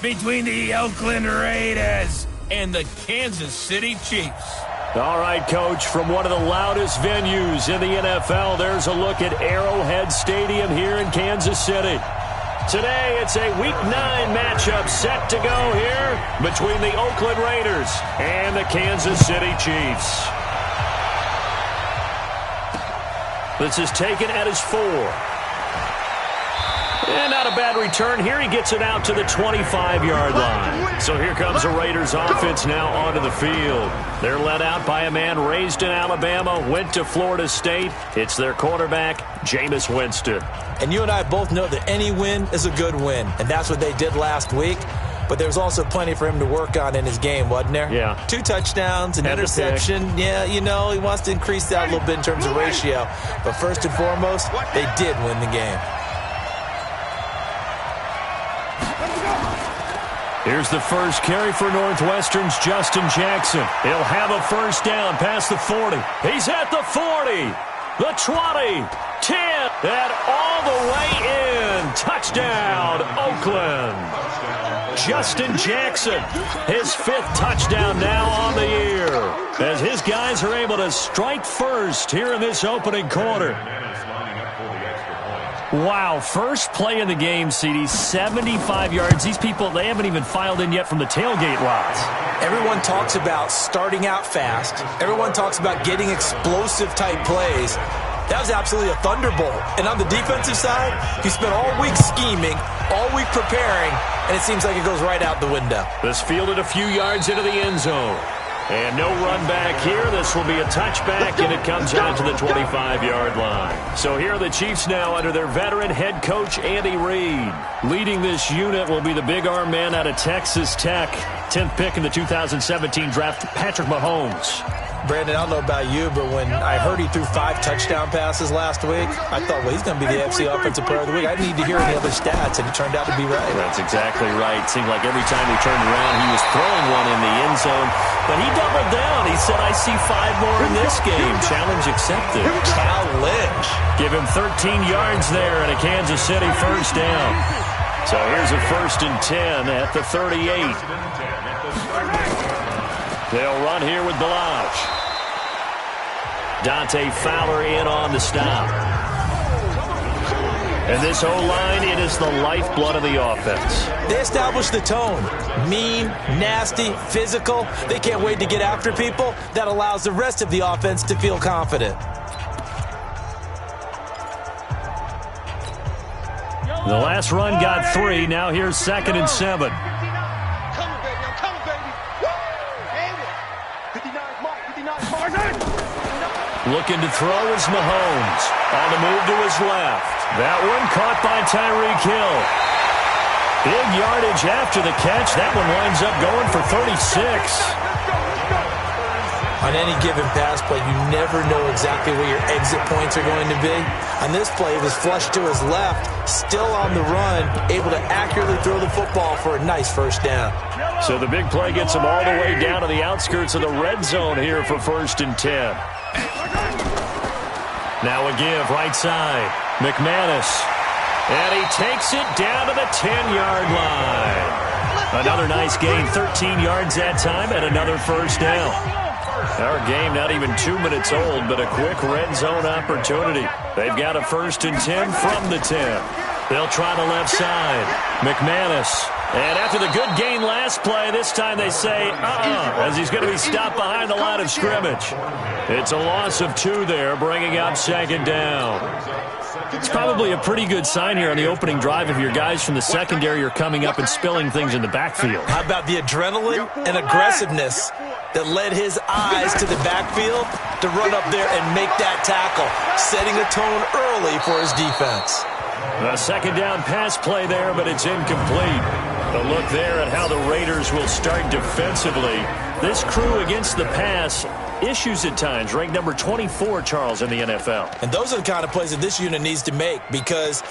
between the Oakland Raiders and the Kansas City Chiefs. All right, Coach, from one of the loudest venues in the NFL, there's a look at Arrowhead Stadium here in Kansas City. Today, it's a Week 9 matchup set to go here between the Oakland Raiders and the Kansas City Chiefs. This is taken at his 4. And not a bad return here. He gets it out to the 25-yard line. So here comes the Raiders offense now onto the field. They're led out by a man raised in Alabama, went to Florida State. It's their quarterback, Jameis Winston. And you and I both know that any win is a good win, and that's what they did last week. But there's also plenty for him to work on in his game, wasn't there? Yeah. 2 touchdowns, an interception. Yeah, you know, he wants to increase that a little bit in terms of ratio. But first and foremost, they did win the game. Here's the first carry for Northwestern's Justin Jackson. He'll have a first down past the 40. He's at the 40, the 20, 10, and all the way in. Touchdown, Oakland. Justin Jackson, his 5th touchdown now on the year, as his guys are able to strike first here in this opening quarter. Wow, first play in the game, CD, 75 yards. These people, they haven't even filed in yet from the tailgate lots. Everyone talks about starting out fast. Everyone talks about getting explosive-type plays. That was absolutely a thunderbolt. And on the defensive side, you spent all week scheming, all week preparing, and it seems like it goes right out the window. This fielded a few yards into the end zone. And no run back here. This will be a touchback, and it comes out to the 25-yard line. So here are the Chiefs now under their veteran head coach, Andy Reid. Leading this unit will be the big arm man out of Texas Tech. 10th pick in the 2017 draft, Patrick Mahomes. Brandon, I don't know about you, but when I heard he threw 5 touchdown passes last week, I thought, well, he's going to be the AFC Offensive Player of the Week. I didn't need to hear any other stats, and it turned out to be right. That's exactly right. Seemed like every time he turned around, he was throwing one in the end zone. But he doubled down. He said, I see 5 more in this game. Challenge accepted. Cal Lynch. Give him 13 yards there and a Kansas City first down. So here's a 1st and 10 at the 38. They'll run here with Balaj. Dante Fowler in on the stop. And this O-line, it is the lifeblood of the offense. They establish the tone. Mean, nasty, physical. They can't wait to get after people. That allows the rest of the offense to feel confident. The last run got 3. Now here's 2nd and 7. Looking to throw is Mahomes. On the move to his left. That one caught by Tyreek Hill. Big yardage after the catch. That one winds up going for 36. On any given pass play, you never know exactly where your exit points are going to be. On this play, it was flushed to his left, still on the run, able to accurately throw the football for a nice first down. So the big play gets him all the way down to the outskirts of the red zone here for 1st and 10. Now a give, right side. McManus. And he takes it down to the 10-yard line. Another nice gain, 13 yards that time, and another first down. Our game not even 2 minutes old, but a quick red zone opportunity. They've got a 1st and 10 from the 10. They'll try the left side. McManus. And after the good gain last play, this time they say, as he's going to be stopped behind the line of scrimmage. It's a loss of 2 there, bringing up 2nd down. It's probably a pretty good sign here on the opening drive if your guys from the secondary are coming up and spilling things in the backfield. How about the adrenaline and aggressiveness that led his eyes to the backfield to run up there and make that tackle, setting a tone early for his defense. A 2nd down pass play there, but it's incomplete. A look there at how the Raiders will start defensively. This crew against the pass, issues at times, ranked number 24, Charles, in the NFL. And those are the kind of plays that this unit needs to make because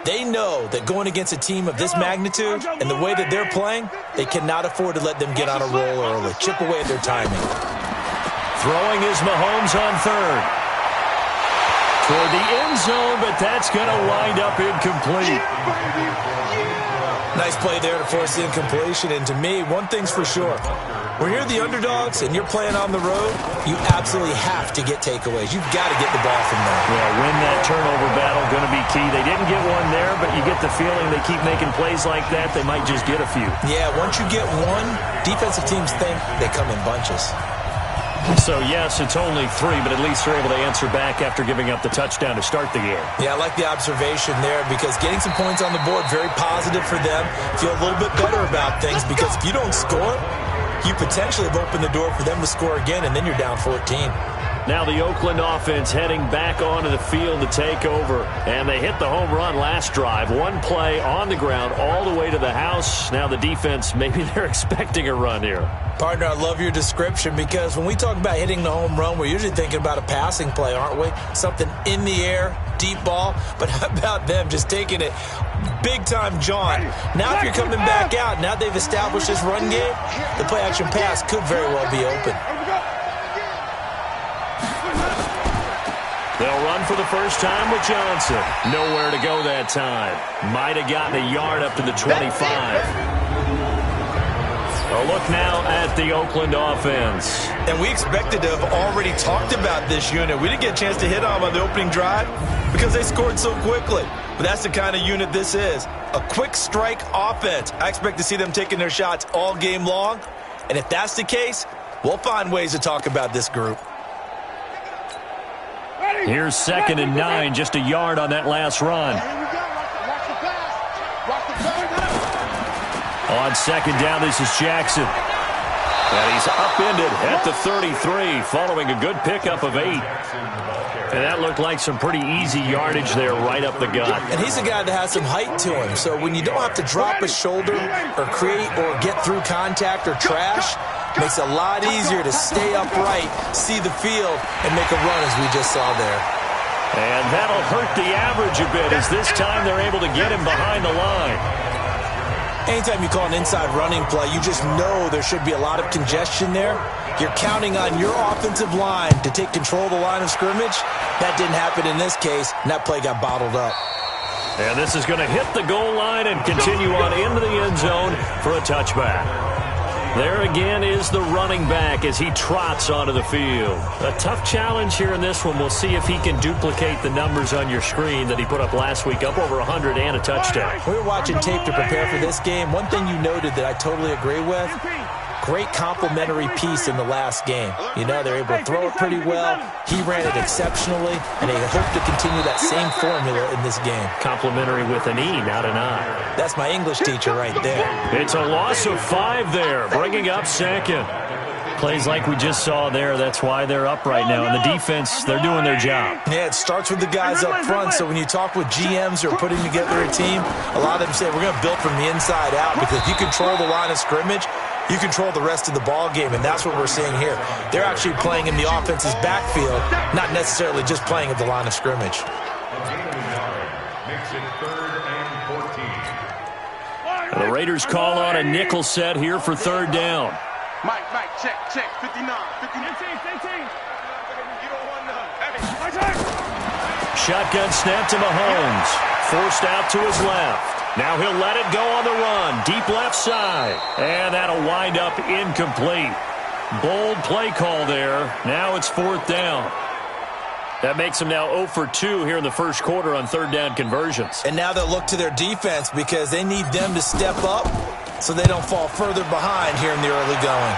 they know that going against a team of this magnitude and the way that they're playing, they cannot afford to let them get on a roll early. Chip away at their timing. Throwing is Mahomes on 3rd. Toward the end zone, but that's going to wind up incomplete. Nice play there to force the incompletion. And to me, one thing's for sure. When you're the underdogs and you're playing on the road, you absolutely have to get takeaways. You've got to get the ball from there. Yeah, win that turnover battle, going to be key. They didn't get one there, but you get the feeling they keep making plays like that, they might just get a few. Yeah, once you get one, defensive teams think they come in bunches. So, yes, it's only 3, but at least they're able to answer back after giving up the touchdown to start the game. Yeah, I like the observation there because getting some points on the board, very positive for them. Feel a little bit better about things because if you don't score, you potentially have opened the door for them to score again, and then you're down 14. Now the Oakland offense heading back onto the field to take over. And they hit the home run last drive. One play on the ground all the way to the house. Now the defense, maybe they're expecting a run here. Partner, I love your description because when we talk about hitting the home run, we're usually thinking about a passing play, aren't we? Something in the air, deep ball. But how about them just taking it big-time jaunt? Now if you're coming back out, now they've established this run game, the play-action pass could very well be open. They'll run for the first time with Johnson. Nowhere to go that time. Might have gotten a yard up to the 25. A look now at the Oakland offense. And we expected to have already talked about this unit. We didn't get a chance to hit on them on the opening drive because they scored so quickly. But that's the kind of unit this is. A quick strike offense. I expect to see them taking their shots all game long. And if that's the case, we'll find ways to talk about this group. Here's 2nd and 9, just a yard on that last run. On 2nd down, this is Jackson. And he's upended at the 33, following a good pickup of 8. And that looked like some pretty easy yardage there right up the gut. And he's a guy that has some height to him. So when you don't have to drop a shoulder or create or get through contact or trash, makes it a lot easier to stay upright, see the field, and make a run as we just saw there. And that'll hurt the average a bit as this time they're able to get him behind the line. Anytime you call an inside running play, you just know there should be a lot of congestion there. You're counting on your offensive line to take control of the line of scrimmage. That didn't happen in this case, and that play got bottled up. And this is going to hit the goal line and continue on into the end zone for a touchback. There again is the running back as he trots onto the field. A tough challenge here in this one. We'll see if he can duplicate the numbers on your screen that he put up last week, up over 100 and a touchdown. We were watching tape to prepare for this game. One thing you noted that I totally agree with, great complimentary piece in the last game. You know, they're able to throw it pretty well. He ran it exceptionally, and they hope to continue that same formula in this game. Complimentary with an E, not an I. That's my English teacher right there. It's a loss of 5 there, bringing up 2nd. Plays like we just saw there, that's why they're up right now. And the defense, they're doing their job. Yeah, it starts with the guys up front. So when you talk with GMs who are putting together a team, a lot of them say, we're going to build from the inside out because if you control the line of scrimmage, you control the rest of the ball game, and that's what we're seeing here. They're actually playing in the offense's backfield, not necessarily just playing at the line of scrimmage. And the Raiders call on a nickel set here for 3rd down. Mike, check, 59, 15. Shotgun snap to Mahomes. Forced out to his left. Now he'll let it go on the run. Deep left side. And that'll wind up incomplete. Bold play call there. Now it's 4th down. That makes them now 0 for 2 here in the first quarter on 3rd down conversions. And now they'll look to their defense because they need them to step up so they don't fall further behind here in the early going.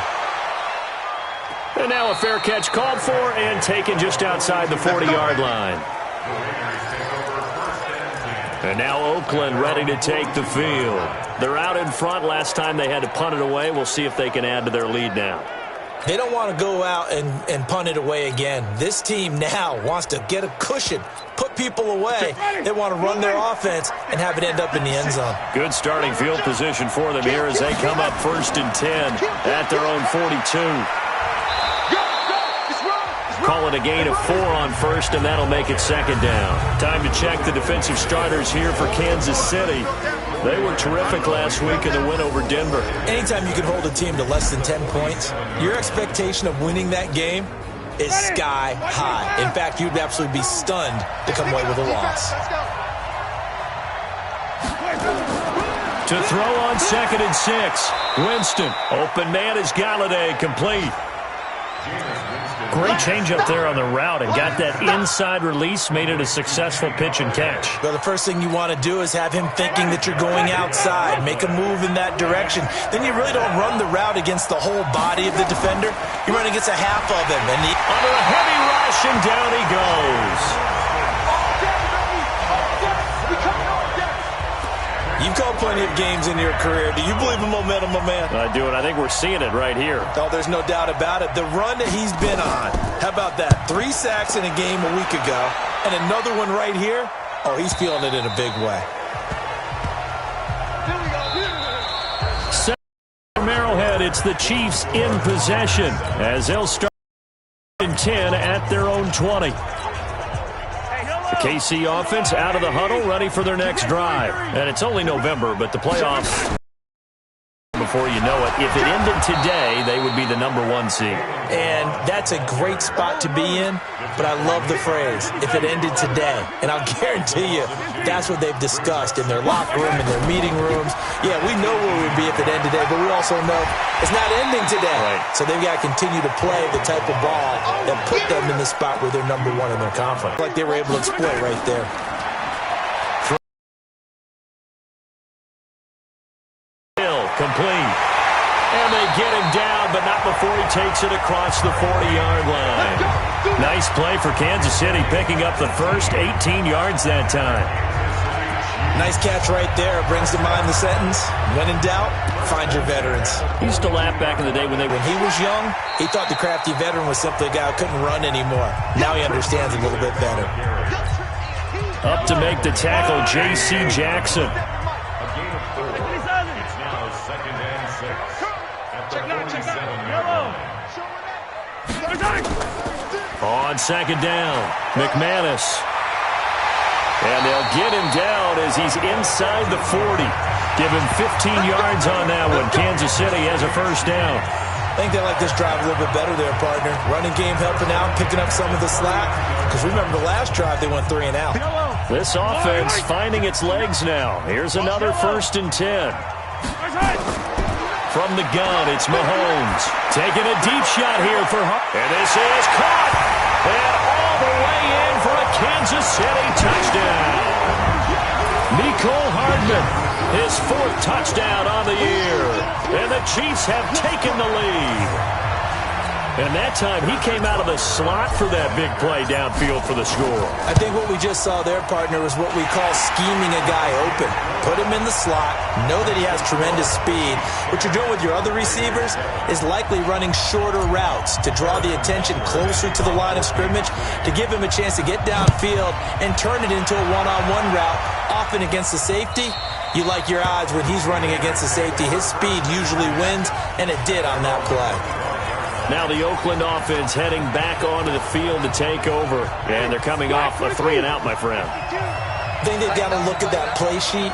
And now a fair catch called for and taken just outside the 40-yard line. And now Oakland ready to take the field. They're out in front. Last time they had to punt it away. We'll see if they can add to their lead now. They don't want to go out and punt it away again. This team now wants to get a cushion, put people away. They want to run their offense and have it end up in the end zone. Good starting field position for them here as they come up 1st and 10 at their own 42. Call it a gain of 4 on 1st, and that'll make it 2nd down. Time to check the defensive starters here for Kansas City. They were terrific last week in the win over Denver. Anytime you can hold a team to less than 10 points, your expectation of winning that game is sky high. In fact, you'd absolutely be stunned to come away with a loss. To throw on 2nd and 6. Winston. Open man is Galladay. Complete. Great change up there on the route and got that inside release, made it a successful pitch and catch. Well, the first thing you want to do is have him thinking that you're going outside, make a move in that direction. Then you really don't run the route against the whole body of the defender. You run against a half of him. And under a heavy rush, and down he goes. You've called plenty of games in your career. Do you believe in momentum, my man? I do, and I think we're seeing it right here. Oh, there's no doubt about it. The run that he's been on. How about that? 3 sacks in a game a week ago, and another one right here. Oh, he's feeling it in a big way. From Arrowhead, it's the Chiefs in possession as they'll start in 10 at their own 20. The KC offense out of the huddle, ready for their next drive. And it's only November, but the playoffs, before you know it, if it ended today, they would be the #1 seed. And that's a great spot to be in, but I love the phrase, if it ended today. And I'll guarantee you, that's what they've discussed in their locker room, in their meeting rooms. Yeah, we know where we'd be if it ended today, but we also know it's not ending today. Right. So they've got to continue to play the type of ball that put them in the spot where they're #1 in their conference. Like they were able to exploit right there. Complete. And they get him down, but not before he takes it across the 40-yard line. Nice play for Kansas City, picking up the first 18 yards that time. Nice catch right there. Brings to mind the sentence, when in doubt, find your veterans. He used to laugh back in the day when he was young, he thought the crafty veteran was simply a guy who couldn't run anymore. Now he understands a little bit better. Up to make the tackle, J.C. Jackson. On 2nd down, McManus. And they'll get him down as he's inside the 40. Give him 15 yards on that one. Kansas City has a first down. I think they like this drive a little bit better there, partner. Running game helping out, picking up some of the slack. Because remember the last drive, they went 3 and out. This offense finding its legs now. Here's another 1st and 10. From the gun, it's Mahomes. Taking a deep shot here for and this is caught. And all the way in for a Kansas City touchdown. Mecole Hardman, his 4th touchdown on the year. And the Chiefs have taken the lead. And that time, he came out of the slot for that big play downfield for the score. I think what we just saw there, partner, is what we call scheming a guy open. Put him in the slot, know that he has tremendous speed. What you're doing with your other receivers is likely running shorter routes to draw the attention closer to the line of scrimmage, to give him a chance to get downfield and turn it into a one-on-one route, often against the safety. You like your odds when he's running against the safety. His speed usually wins, and it did on that play. Now the Oakland offense heading back onto the field to take over. And they're coming off a 3 and out, my friend. I think they've got to look at that play sheet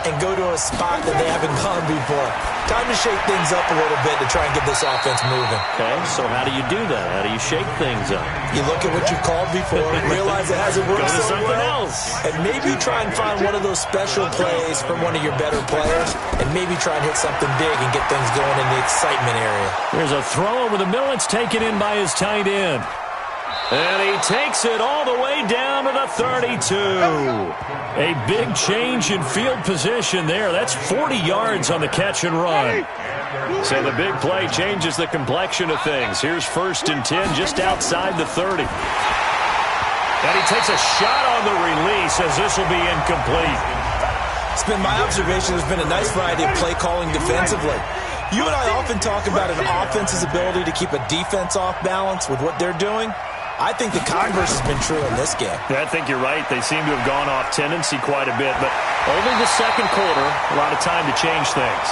and go to a spot that they haven't gone before. Time to shake things up a little bit to try and get this offense moving. Okay, so how do you do that? How do you shake things up? You look at what you've called before, realize it hasn't worked so something well, else. and maybe try and find one of those special plays from one of your better players, and maybe try and hit something big and get things going in the excitement area. There's a throw over the middle. It's taken in by his tight end. And he takes it all the way down to the 32. A big change in field position there. That's 40 yards on the catch and run. So the big play changes the complexion of things. Here's 1st and 10 just outside the 30. And he takes a shot on the release as this will be incomplete. It's been my observation there's been a nice variety of play calling defensively. You and I often talk about an offense's ability to keep a defense off balance with what they're doing. I think the converse has been true in this game. I think you're right. They seem to have gone off tendency quite a bit, but only the 2nd quarter, a lot of time to change things.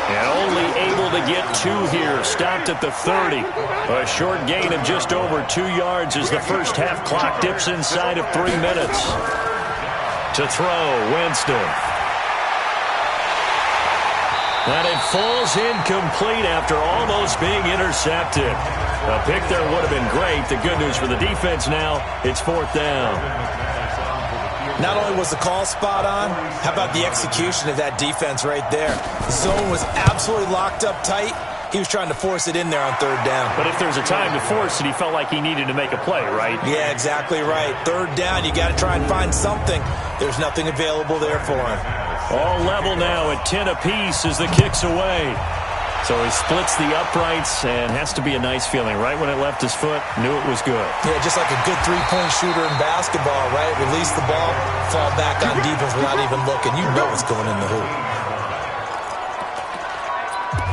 And only able to get 2 here, stopped at the 30. A short gain of just over 2 yards as the first half clock dips inside of 3 minutes. To throw, Winston. And it falls incomplete after almost being intercepted. A pick there would have been great. The good news for the defense now, it's 4th down. Not only was the call spot on, how about the execution of that defense right there? The zone was absolutely locked up tight. He was trying to force it in there on third down. But if there's a time to force it, he felt like he needed to make a play, right? Yeah, exactly right. Third down, you got to try and find something. There's nothing available there for him. All level now at 10 apiece as the kick's away. So he splits the uprights and has to be a nice feeling. Right when it left his foot, knew it was good. Yeah, just like a good three-point shooter in basketball, right? Release the ball, fall back on defense without even looking. You know it's going in the hoop.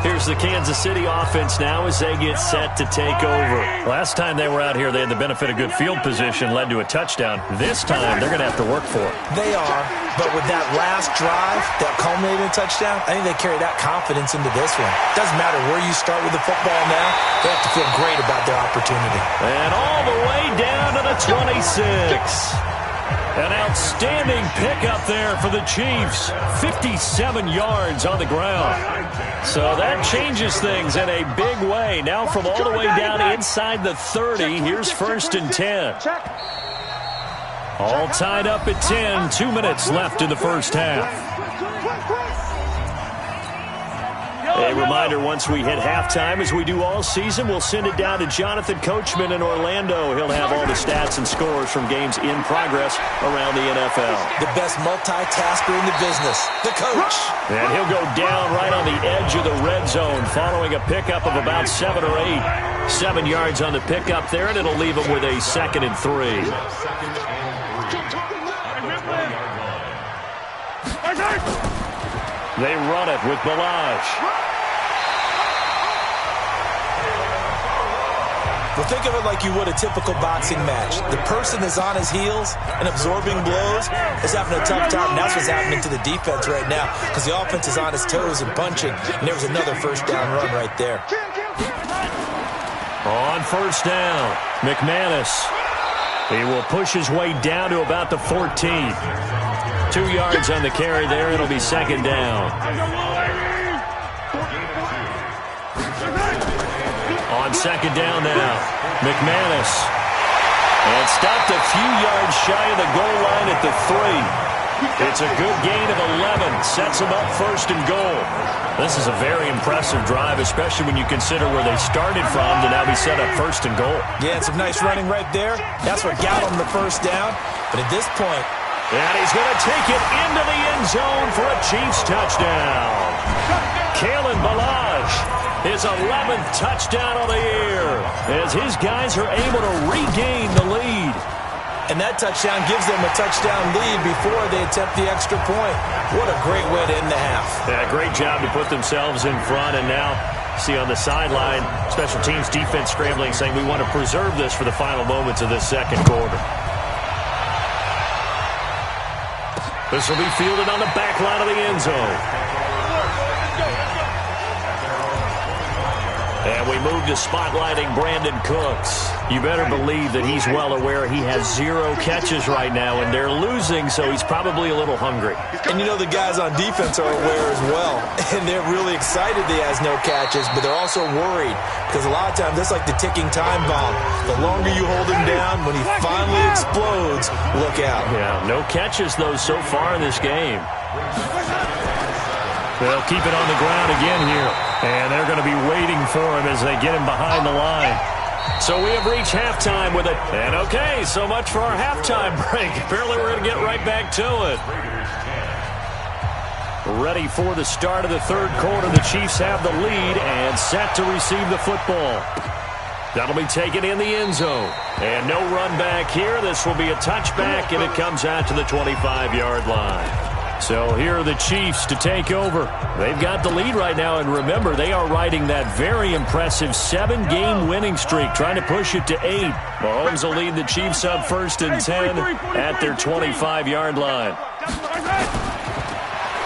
Here's the Kansas City offense now as they get set to take over. Last time they were out here, they had the benefit of good field position, led to a touchdown. This time, they're going to have to work for it. They are, but with that last drive that culminated in a touchdown, I think they carry that confidence into this one. Doesn't matter where you start with the football now, they have to feel great about their opportunity. And all the way down to the 26. An outstanding pickup there for the Chiefs. 57 yards on the ground. So that changes things in a big way. Now from all the way down inside the 30, here's 1st and 10. All tied up at 10. 2 minutes left in the first half. A reminder, once we hit halftime, as we do all season, we'll send it down to Jonathan Coachman in Orlando. He'll have all the stats and scores from games in progress around the NFL. The best multitasker in the business, the coach. And he'll go down right on the edge of the red zone following a pickup of about 7 or 8. 7 yards on the pickup there, and it'll leave him with a 2nd and 3. They run it with Ballage. Well, think of it like you would a typical boxing match. The person is on his heels and absorbing blows is having a tough time. And that's what's happening to the defense right now because the offense is on his toes and punching. And there was another first down run right there. On first down, McManus. He will push his way down to about the 14. 2 yards on the carry there. It'll be 2nd down. On 2nd down now, McManus. And stopped a few yards shy of the goal line at the 3. It's a good gain of 11. Sets them up 1st and goal. This is a very impressive drive, especially when you consider where they started from to now be set up 1st and goal. Yeah, some nice running right there. That's what got them the first down. But at this point, and he's going to take it into the end zone for a Chiefs touchdown. Kalen Ballage, his 11th touchdown of the year, as his guys are able to regain the lead. And that touchdown gives them a touchdown lead before they attempt the extra point. What a great way to end the half. Yeah, great job to put themselves in front, and now see on the sideline, special teams defense scrambling, saying we want to preserve this for the final moments of this second quarter. This will be fielded on the back line of the end zone. And we move to spotlighting Brandon Cooks. You better believe that he's well aware he has 0 catches right now, and they're losing, so he's probably a little hungry. And you know the guys on defense are aware as well. And they're really excited that he has no catches, but they're also worried. Because a lot of times, that's like the ticking time bomb. The longer you hold him down, when he finally explodes, look out. Yeah, no catches, though, so far in this game. They'll keep it on the ground again here. And they're going to be waiting for him as they get him behind the line. So we have reached halftime with it. And okay, so much for our halftime break. Apparently we're going to get right back to it. Ready for the start of the third quarter. The Chiefs have the lead and set to receive the football. That'll be taken in the end zone. And no run back here. This will be a touchback, and it comes out to the 25-yard line. So here are the Chiefs to take over. They've got the lead right now, and remember, they are riding that very impressive 7-game winning streak, trying to push it to 8. Mahomes will lead the Chiefs up 1st and 10 at their 25-yard line.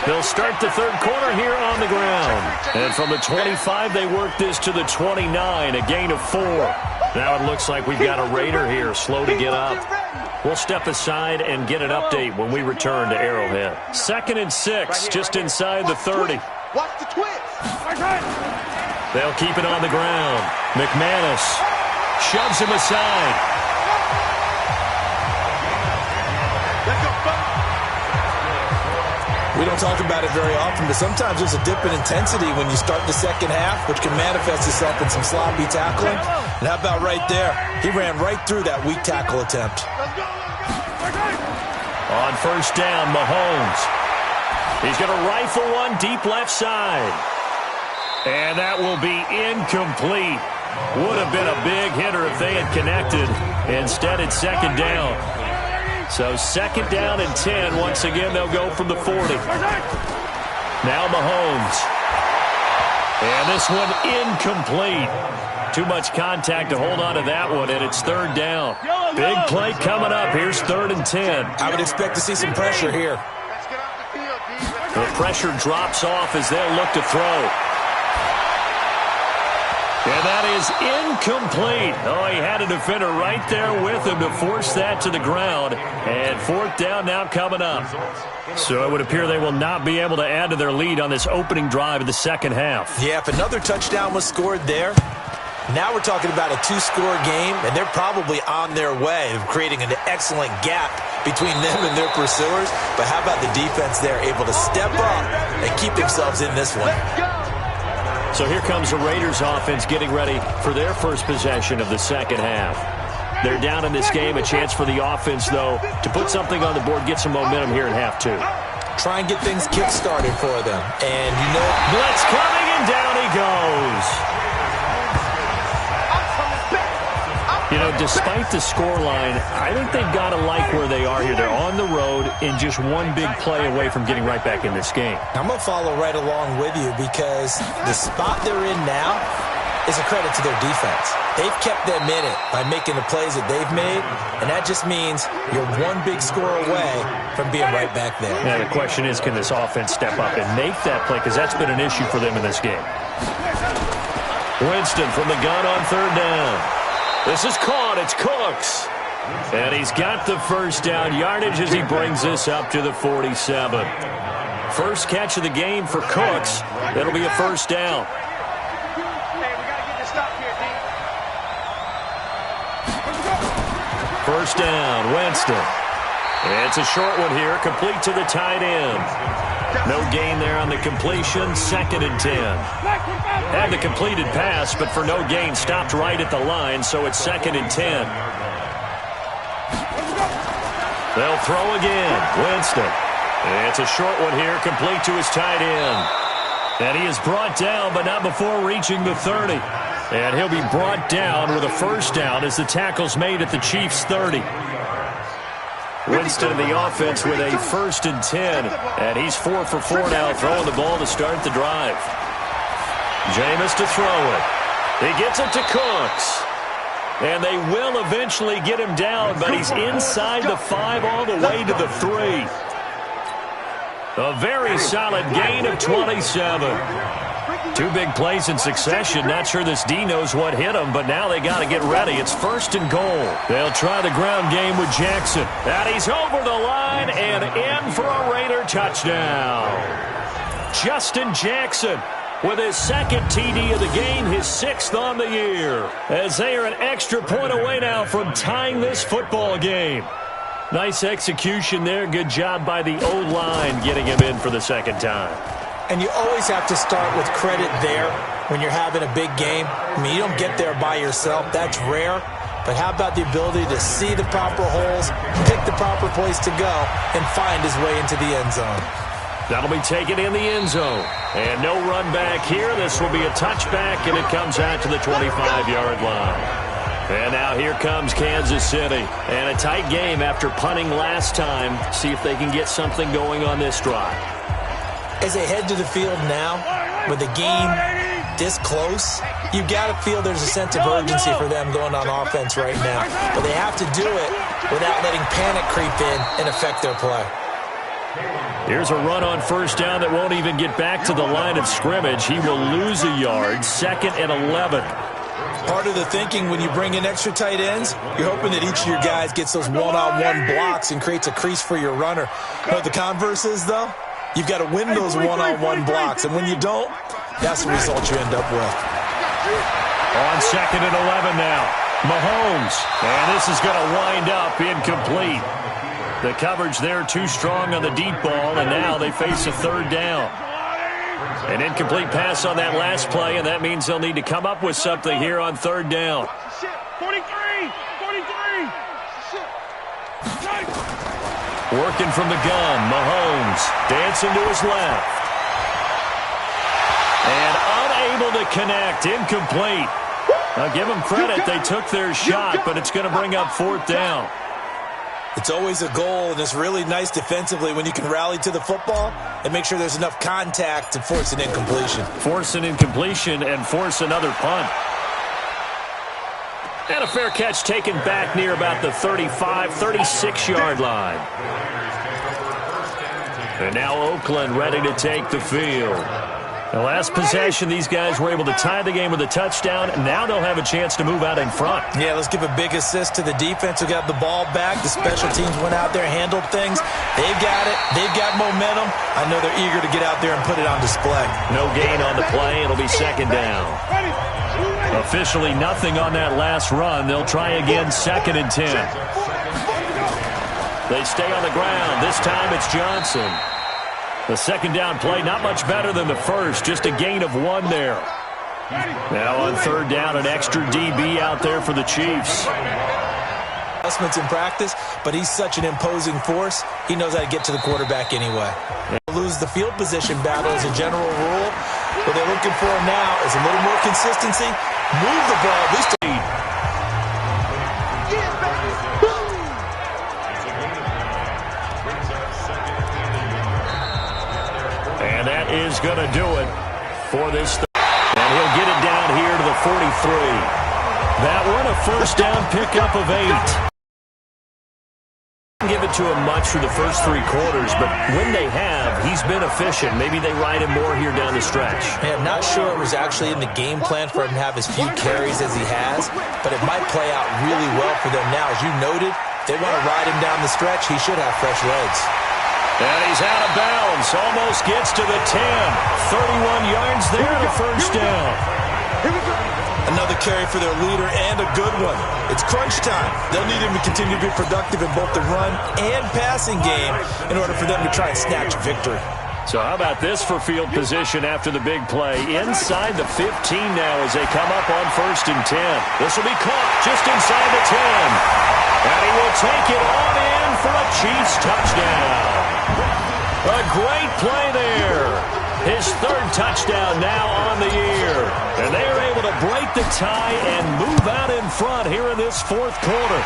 They'll start the third quarter here on the ground. And from the 25, they work this to the 29, a gain of 4. Now it looks like we've got a Raider here, slow to get up. We'll step aside and get an update when we return to Arrowhead. 2nd and 6, just inside the 30. Watch the twist. They'll keep it on the ground. McManus shoves him aside. Let's go. We don't talk about it very often, but sometimes there's a dip in intensity when you start the second half, which can manifest itself in some sloppy tackling. And how about right there? He ran right through that weak tackle attempt. On first down, Mahomes. He's going to rifle one deep left side. And that will be incomplete. Would have been a big hitter if they had connected. Instead, it's second down. So second down and 10. Once again, they'll go from the 40. Now Mahomes. And this one incomplete. Too much contact to hold on to that one, and it's third down. Big play coming up. Here's 3rd and 10. I would expect to see some pressure here. The pressure drops off as they'll look to throw. And that is incomplete. Oh, he had a defender right there with him to force that to the ground. And 4th down now coming up. So it would appear they will not be able to add to their lead on this opening drive of the second half. Yeah, if another touchdown was scored there, now we're talking about a 2-score game, and they're probably on their way of creating an excellent gap between them and their pursuers. But how about the defense there, able to step up and keep themselves in this one? So here comes the Raiders offense getting ready for their first possession of the second half. They're down in this game. A chance for the offense, though, to put something on the board, get some momentum here in half 2. Try and get things kick-started for them. And, you know, blitz coming, and down he goes. You know, despite the scoreline, I think they've got to like where they are here. They're on the road and just one big play away from getting right back in this game. I'm going to follow right along with you because the spot they're in now is a credit to their defense. They've kept them in it by making the plays that they've made, and that just means you're one big score away from being right back there. Now, the question is, can this offense step up and make that play? Because that's been an issue for them in this game. Winston from the gun on 3rd down. This is caught. It's Cooks. And he's got the first down yardage as he brings this up to the 47. First catch of the game for Cooks. That'll be a first down. First down, Winston. It's a short one here, complete to the tight end. No gain there on the completion, 2nd and 10. Had the completed pass, but for no gain, stopped right at the line, so it's 2nd and 10. They'll throw again, Winston. It's a short one here, complete to his tight end. And he is brought down, but not before reaching the 30. And he'll be brought down with a first down as the tackle's made at the Chiefs' 30. Winston in the offense with a 1st and 10. And he's 4 for 4 now, throwing the ball to start the drive. Jameis to throw it. He gets it to Cooks. And they will eventually get him down, but he's inside the 5 all the way to the 3. A very solid gain of 27. 2 big plays in succession. Not sure this D knows what hit him, but now they got to get ready. It's 1st and goal. They'll try the ground game with Jackson. And he's over the line and in for a Raider touchdown. Justin Jackson with his 2nd TD of the game, his 6th on the year. As they are an extra point away now from tying this football game. Nice execution there. Good job by the O-line getting him in for the 2nd time. And you always have to start with credit there when you're having a big game. I mean, you don't get there by yourself. That's rare. But how about the ability to see the proper holes, pick the proper place to go, and find his way into the end zone? That'll be taken in the end zone. And no run back here. This will be a touchback, and it comes out to the 25-yard line. And now here comes Kansas City. And a tight game after punting last time. See if they can get something going on this drive. As they head to the field now, with the game this close, you've got to feel there's a sense of urgency for them going on offense right now. But they have to do it without letting panic creep in and affect their play. Here's a run on first down that won't even get back to the line of scrimmage. He will lose a yard, 2nd and 11. Part of the thinking when you bring in extra tight ends, you're hoping that each of your guys gets those one-on-one blocks and creates a crease for your runner. You know what the converse is, though? You've got to win those one-on-one blocks, and when you don't, that's the result you end up with. On 2nd and 11 now, Mahomes, and this is going to wind up incomplete. The coverage there too strong on the deep ball, and now they face a third down. An incomplete pass on that last play, and that means they'll need to come up with something here on third down. 43! Working from the gun, Mahomes dancing to his left. And unable to connect, incomplete. I'll give them credit, they took their shot, but it's going to bring up fourth down. It's always a goal, and it's really nice defensively when you can rally to the football and make sure there's enough contact to force an incompletion. Force an incompletion and force another punt. And a fair catch taken back near about the 35, 36-yard line. And now Oakland ready to take the field. The last possession, these guys were able to tie the game with a touchdown, and now they'll have a chance to move out in front. Yeah, let's give a big assist to the defense who got the ball back. The special teams went out there, handled things. They've got it. They've got momentum. I know they're eager to get out there and put it on display. No gain on the play. It'll be second down. Officially nothing on that last run. They'll try again, 2nd and 10. They stay on the ground. This time it's Johnson. The second down play, not much better than the first, just a gain of 1 there. Now on third down, an extra DB out there for the Chiefs. Adjustments in practice, but he's such an imposing force, he knows how to get to the quarterback anyway. Lose the field position battle as a general rule. What they're looking for now is a little more consistency. Move the ball, at least. And that is going to do it for this. And he'll get it down here to the 43. That one a first down pickup of 8. Give it to him much for the first 3 quarters, but when they have, he's been efficient. Maybe they ride him more here down the stretch. Hey, I'm not sure it was actually in the game plan for him to have as few carries as he has, but it might play out really well for them now. As you noted, they want to ride him down the stretch. He should have fresh legs. And he's out of bounds. Almost gets to the 10. 31 yards there, the first down. Another carry for their leader and a good one. It's crunch time. They'll need him to continue to be productive in both the run and passing game in order for them to try and snatch a victory. So how about this for field position after the big play? Inside the 15 now as they come up on 1st and 10. This will be caught just inside the 10. And he will take it on in for a Chiefs touchdown. A great play there. His 3rd touchdown now on the year. And they are able to break the tie and move out in front here in this 4th quarter.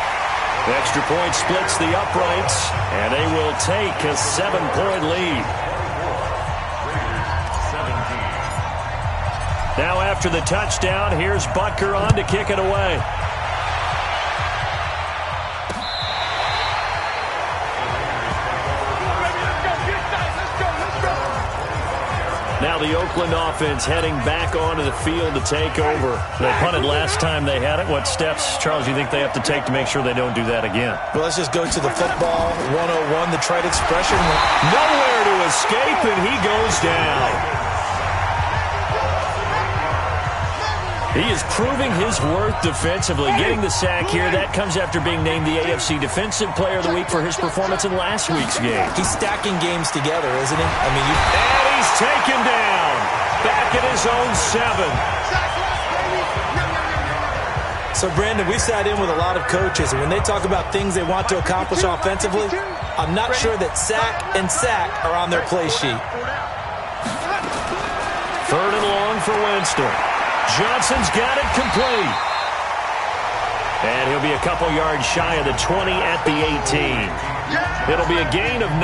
The extra point splits the uprights, and they will take a 7-point lead. Now after the touchdown, here's Butker on to kick it away. Now the Oakland offense heading back onto the field to take over. They punted last time they had it. What steps, Charles, you think they have to take to make sure they don't do that again? Well, let's just go to the football 101, the trite expression. Nowhere to escape, and he goes down. He is proving his worth defensively, getting the sack here. That comes after being named the AFC Defensive Player of the Week for his performance in last week's game. He's stacking games together, isn't he? I mean, and he's taken down. Back at his own 7. So, Brandon, we sat in with a lot of coaches, and when they talk about things they want to accomplish offensively, I'm not sure that sack and sack are on their play sheet. 3rd and long for Winston. Johnson's got it complete. And he'll be a couple yards shy of the 20 at the 18. It'll be a gain of 9,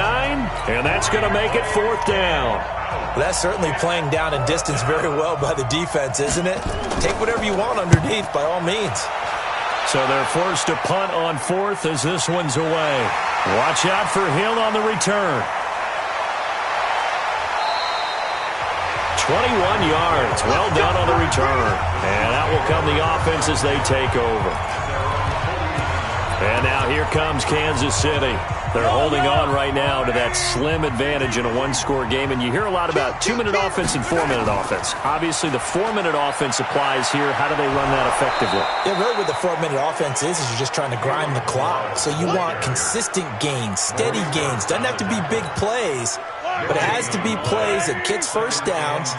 and that's going to make it 4th down. Well, that's certainly playing down in distance very well by the defense, isn't it? Take whatever you want underneath, by all means. So they're forced to punt on 4th as this one's away. Watch out for Hill on the return. 21 yards. Well done on the return. And that will come the offense as they take over. And now here comes Kansas City. They're holding on right now to that slim advantage in a one-score game. And you hear a lot about 2-minute offense and 4-minute offense. Obviously, the 4-minute offense applies here. How do they run that effectively? Yeah, really what the 4-minute offense is you're just trying to grind the clock. So you want consistent gains, steady gains. Doesn't have to be big plays, but it has to be plays that gets first downs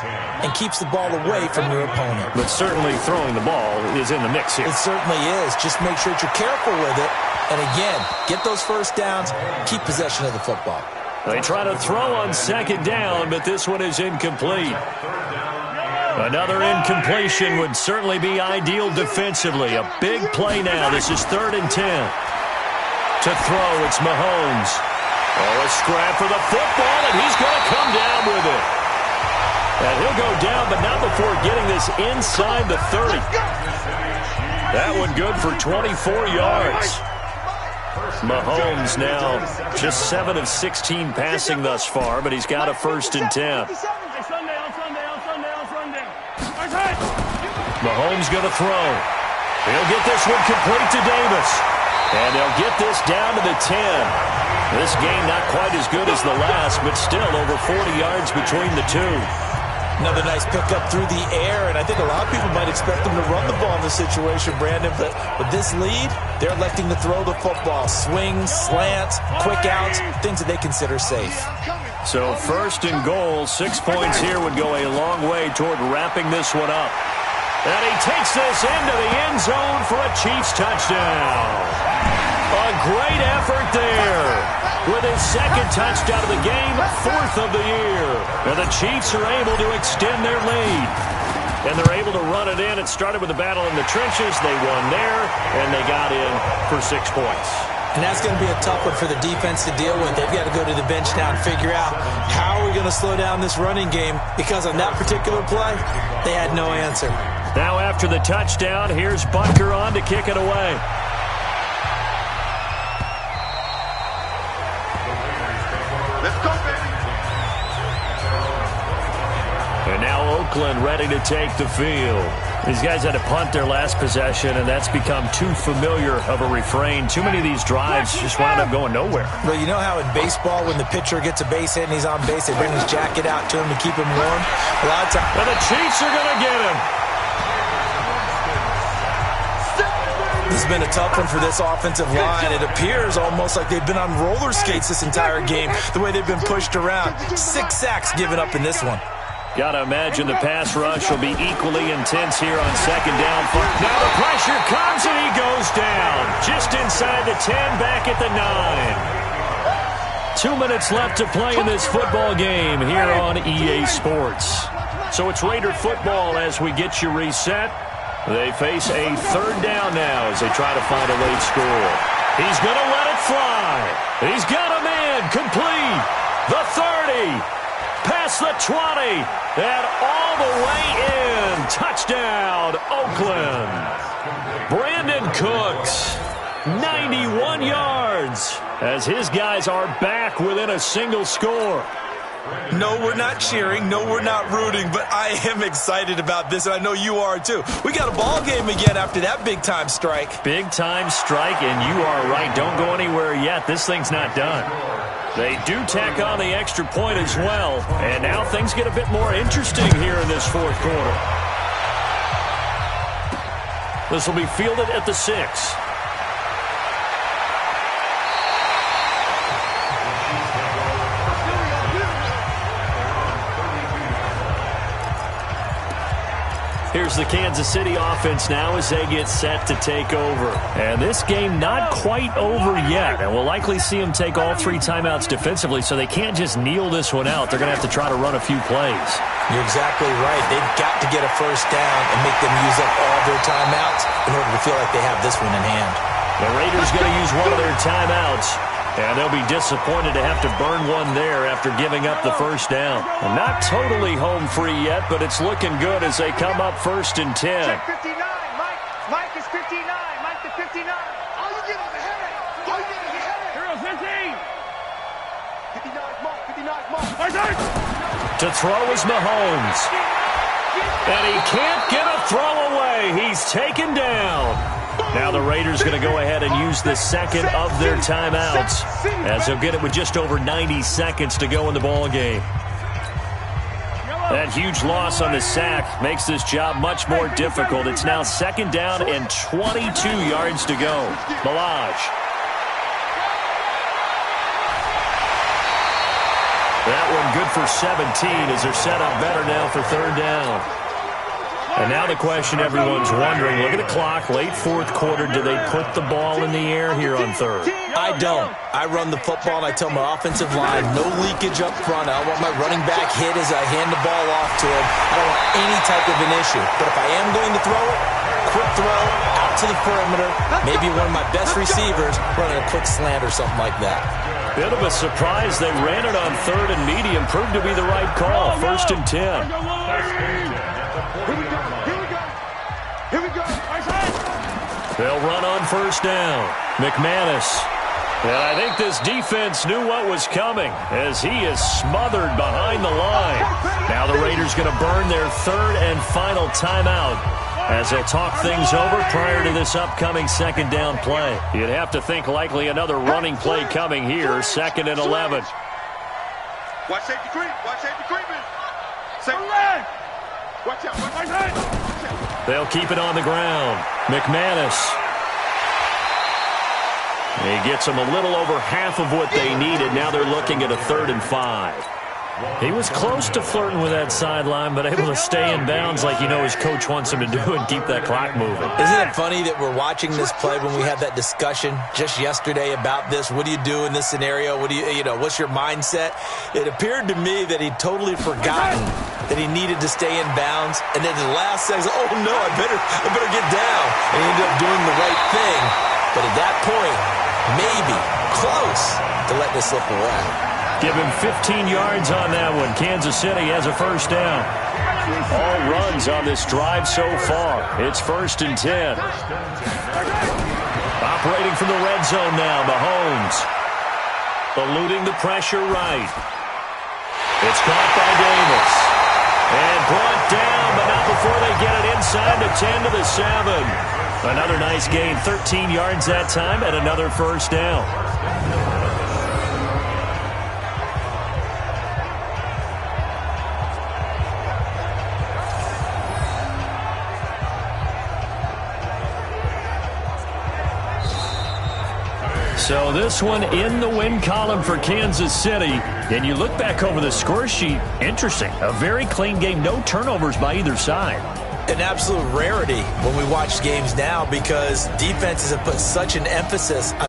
and keeps the ball away from your opponent. But certainly throwing the ball is in the mix here. It certainly is. Just make sure that you're careful with it. And again, get those first downs, keep possession of the football. They try to throw on second down, but this one is incomplete. Another incompletion would certainly be ideal defensively. A big play now. This is 3rd and 10. To throw, it's Mahomes. Oh, a scrap for the football, and he's going to come down with it. And he'll go down, but not before getting this inside the 30. That one good for 24 yards. Mahomes now just 7 of 16 passing thus far, but he's got a 1st and 10. Mahomes going to throw. He'll get this one complete to Davis. And they'll get this down to the 10. This game not quite as good as the last, but still over 40 yards between the two. Another nice pickup through the air, and I think a lot of people might expect them to run the ball in this situation, Brandon, but with this lead, they're electing to throw the football. Swings, slants, quick outs, things that they consider safe. So 1st and goal, 6 points here would go a long way toward wrapping this one up. And he takes this into the end zone for a Chiefs touchdown. A great effort there. With his 2nd touchdown of the game, 4th of the year. And the Chiefs are able to extend their lead. And they're able to run it in. It started with a battle in the trenches. They won there, and they got in for 6 points. And that's going to be a tough one for the defense to deal with. They've got to go to the bench now and figure out how are we going to slow down this running game, because on that particular play, they had no answer. Now after the touchdown, here's Butker on to kick it away. Let's go, baby. And now Oakland ready to take the field. These guys had to punt their last possession, and that's become too familiar of a refrain. Too many of these drives just wound up going nowhere. Well, you know how in baseball, when the pitcher gets a base hit and he's on base, they bring his jacket out to him to keep him warm? A lot of times. And the Chiefs are going to get him. This has been a tough one for this offensive line. It appears almost like they've been on roller skates this entire game, the way they've been pushed around. 6 sacks given up in this one. Got to imagine the pass rush will be equally intense here on second down. Now the pressure comes and he goes down. Just inside the 10, back at the 9. 2 minutes left to play in this football game here on EA Sports. So it's Raider football as we get you reset. They face a 3rd down now as they try to find a late score. He's going to let it fly. He's got him in. Complete. The 30. Past the 20. And all the way in. Touchdown, Oakland. Brandon Cooks, 91 yards, as his guys are back within a single score. No, we're not cheering. No, we're not rooting, but I am excited about this, and I know you are too. We got a ball game again after that big-time strike. Big-time strike, and you are right. Don't go anywhere yet. This thing's not done. They do tack on the extra point as well, and now things get a bit more interesting here in this 4th quarter. This will be fielded at the 6. Here's the Kansas City offense now as they get set to take over. And this game not quite over yet. And we'll likely see them take all 3 timeouts defensively, so they can't just kneel this one out. They're going to have to try to run a few plays. You're exactly right. They've got to get a first down and make them use up all their timeouts in order to feel like they have this one in hand. The Raiders going to use one of their timeouts. And they'll be disappointed to have to burn one there after giving up the first down. Not totally home free yet, but it's looking good as they come up 1st and 10. Check 59, Mike. Mike is 59. Mike to 59. All you get is a headache. All you get is a headache. 15. 59 Mark. 59 Mark. To throw is Mahomes. And he can't get a throw away. He's taken down. Now the Raiders going to go ahead and use the second of their timeouts, as they'll get it with just over 90 seconds to go in the ball game. That huge loss on the sack makes this job much more difficult. It's now second down and 22 yards to go. Ballage. That one good for 17 as they're set up better now for third down. And now the question everyone's wondering, look at the clock, late fourth quarter, do they put the ball in the air here on third? I don't. I run the football, and I tell my offensive line, no leakage up front. I don't want my running back hit as I hand the ball off to him. I don't want any type of an issue. But if I am going to throw it, quick throw, out to the perimeter, maybe one of my best receivers running a quick slant or something like that. Bit of a surprise. They ran it on third and medium. Proved to be the right call. First and 10. Here we go. They'll run on first down. McManus. And I think this defense knew what was coming as he is smothered behind the line. Now the Raiders going to burn their third and final timeout as they'll talk things over prior to this upcoming second down play. You'd have to think likely another running play coming here, second and 11. Watch safety creep. Watch safety creeping. Safety leg. Watch out. Watch out. They'll keep it on the ground. McManus. He gets them a little over half of what they needed. Now they're looking at a 3rd and 5. He was close to flirting with that sideline, but able to stay in bounds like his coach wants him to do and keep that clock moving. Isn't it funny that we're watching this play when we had that discussion just yesterday about this? What do you do in this scenario? What do what's your mindset? It appeared to me that he'd totally forgotten that he needed to stay in bounds, and then the last second, oh no, I better get down. And he ended up doing the right thing. But at that point, maybe close to letting it slip away. Give him 15 yards on that one. Kansas City has a first down. All runs on this drive so far. It's 1st and 10. Operating from the red zone now, Mahomes. Eluding the pressure right. It's caught by Davis. And brought down, but not before they get it inside the 10 to the 7. Another nice gain, 13 yards that time, and another first down. So this one in the win column for Kansas City. And you look back over the score sheet, interesting. A very clean game, no turnovers by either side. An absolute rarity when we watch games now because defenses have put such an emphasis on